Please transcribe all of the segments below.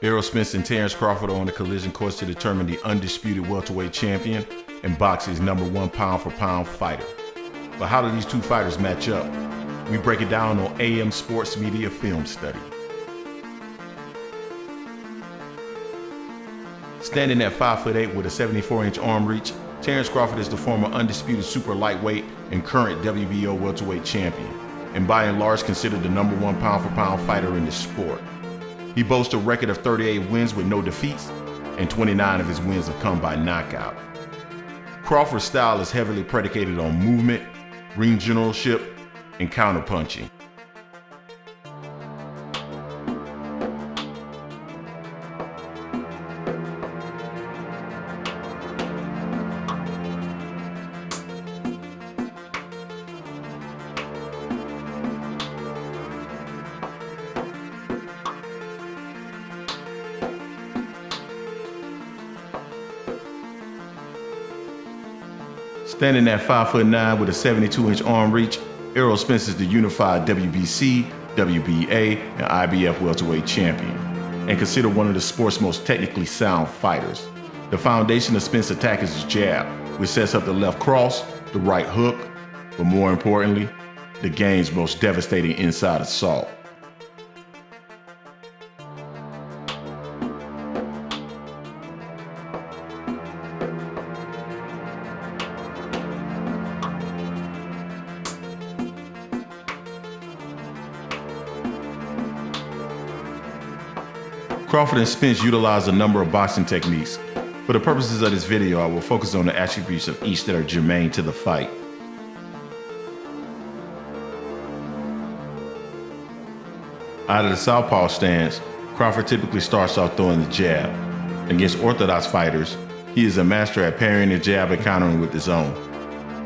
Errol Spence and Terence Crawford are on the collision course to determine the undisputed welterweight champion and boxing's #1 pound-for-pound fighter. But how do these two fighters match up? We break it down on AM Sports Media Film Study. Standing at 5'8" with a 74-inch arm reach, Terence Crawford is the former undisputed super lightweight and current WBO welterweight champion, and by and large considered the #1 pound-for-pound fighter in the sport. He boasts a record of 38 wins with no defeats, and 29 of his wins have come by knockout. Crawford's style is heavily predicated on movement, ring generalship, and counterpunching. Standing at 5'9" with a 72-inch arm reach, Errol Spence is the unified WBC, WBA, and IBF welterweight champion, and considered one of the sport's most technically sound fighters. The foundation of Spence's attack is his jab, which sets up the left cross, the right hook, but more importantly, the game's most devastating inside assault. Crawford and Spence utilize a number of boxing techniques. For the purposes of this video, I will focus on the attributes of each that are germane to the fight. Out of the southpaw stance, Crawford typically starts off throwing the jab. Against orthodox fighters, he is a master at parrying the jab and countering with his own.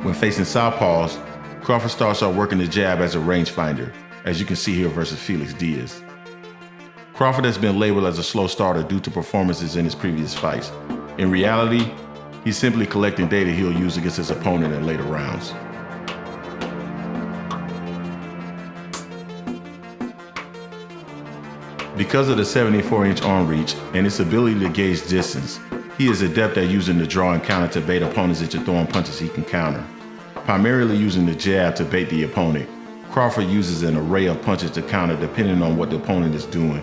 When facing southpaws, Crawford starts off working the jab as a rangefinder, as you can see here versus Felix Diaz. Crawford has been labeled as a slow starter due to performances in his previous fights. In reality, he's simply collecting data he'll use against his opponent in later rounds. Because of the 74-inch arm reach and its ability to gauge distance, he is adept at using the draw and counter to bait opponents into throwing punches he can counter. Primarily using the jab to bait the opponent, Crawford uses an array of punches to counter depending on what the opponent is doing.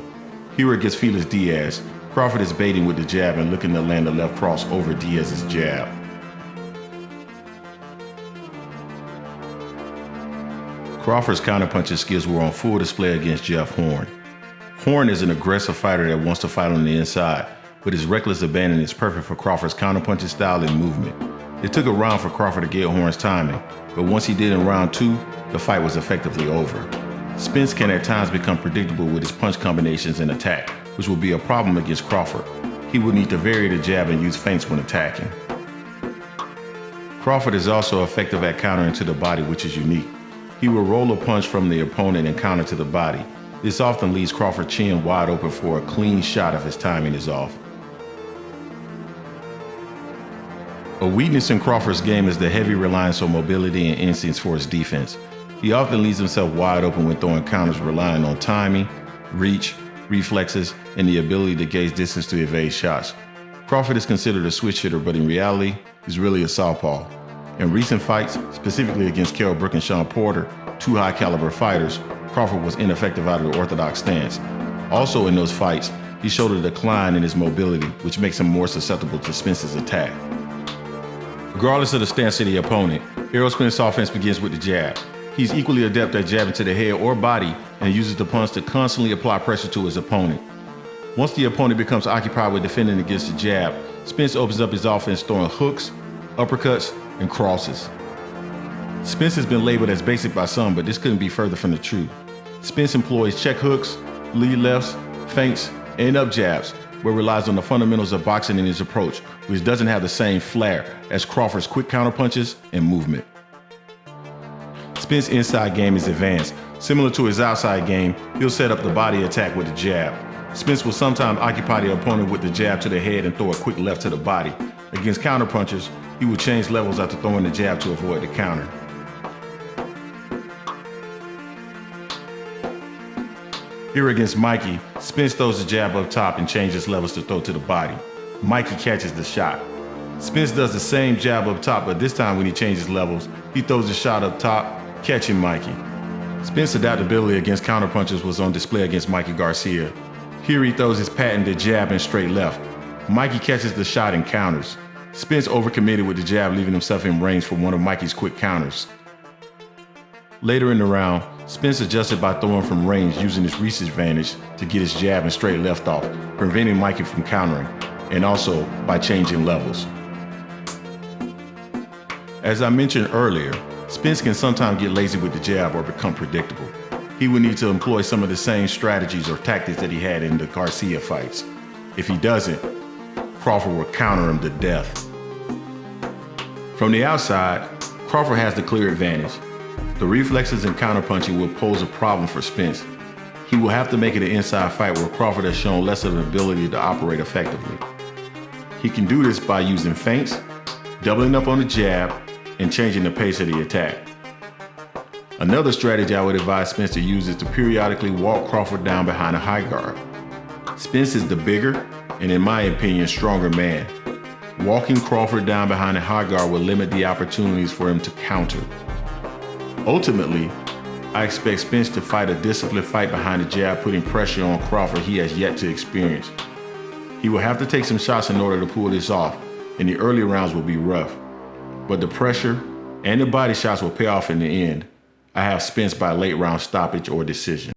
Here against Felix Diaz, Crawford is baiting with the jab and looking to land the left cross over Diaz's jab. Crawford's counterpunching skills were on full display against Jeff Horn. Horn is an aggressive fighter that wants to fight on the inside, but his reckless abandon is perfect for Crawford's counterpunching style and movement. It took a round for Crawford to get Horn's timing, but once he did in round 2, the fight was effectively over. Spence can at times become predictable with his punch combinations and attack, which will be a problem against Crawford. He will need to vary the jab and use feints when attacking. Crawford is also effective at countering to the body, which is unique. He will roll a punch from the opponent and counter to the body. This often leaves Crawford's chin wide open for a clean shot if his timing is off. A weakness in Crawford's game is the heavy reliance on mobility and instincts for his defense. He often leaves himself wide open when throwing counters, relying on timing, reach, reflexes, and the ability to gauge distance to evade shots. Crawford is considered a switch hitter, but in reality, he's really a southpaw. In recent fights, specifically against Kell Brook and Shawn Porter, two high-caliber fighters, Crawford was ineffective out of the orthodox stance. Also in those fights, he showed a decline in his mobility, which makes him more susceptible to Spence's attack. Regardless of the stance of the opponent, Errol Spence's offense begins with the jab. He's equally adept at jabbing to the head or body and uses the punch to constantly apply pressure to his opponent. Once the opponent becomes occupied with defending against the jab, Spence opens up his offense throwing hooks, uppercuts, and crosses. Spence has been labeled as basic by some, but this couldn't be further from the truth. Spence employs check hooks, lead lefts, feints, and up jabs, but relies on the fundamentals of boxing in his approach, which doesn't have the same flair as Crawford's quick counterpunches and movement. Spence's inside game is advanced. Similar to his outside game, he'll set up the body attack with the jab. Spence will sometimes occupy the opponent with the jab to the head and throw a quick left to the body. Against counterpunchers, he will change levels after throwing the jab to avoid the counter. Here against Mikey, Spence throws the jab up top and changes levels to throw to the body. Mikey catches the shot. Spence does the same jab up top, but this time when he changes levels, he throws the shot up top, catching Mikey. Spence's adaptability against counterpunches was on display against Mikey Garcia. Here he throws his patented jab and straight left. Mikey catches the shot and counters. Spence overcommitted with the jab, leaving himself in range for one of Mikey's quick counters. Later in the round, Spence adjusted by throwing from range using his reach advantage to get his jab and straight left off, preventing Mikey from countering, and also by changing levels. As I mentioned earlier, Spence can sometimes get lazy with the jab or become predictable. He would need to employ some of the same strategies or tactics that he had in the Garcia fights. If he doesn't, Crawford will counter him to death. From the outside, Crawford has the clear advantage. The reflexes and counterpunching will pose a problem for Spence. He will have to make it an inside fight where Crawford has shown less of an ability to operate effectively. He can do this by using feints, doubling up on the jab, and changing the pace of the attack. Another strategy I would advise Spence to use is to periodically walk Crawford down behind a high guard. Spence is the bigger, and in my opinion, stronger man. Walking Crawford down behind a high guard will limit the opportunities for him to counter. Ultimately, I expect Spence to fight a disciplined fight behind the jab, putting pressure on Crawford he has yet to experience. He will have to take some shots in order to pull this off, and the early rounds will be rough. But the pressure and the body shots will pay off in the end. I have Spence by late round stoppage or decision.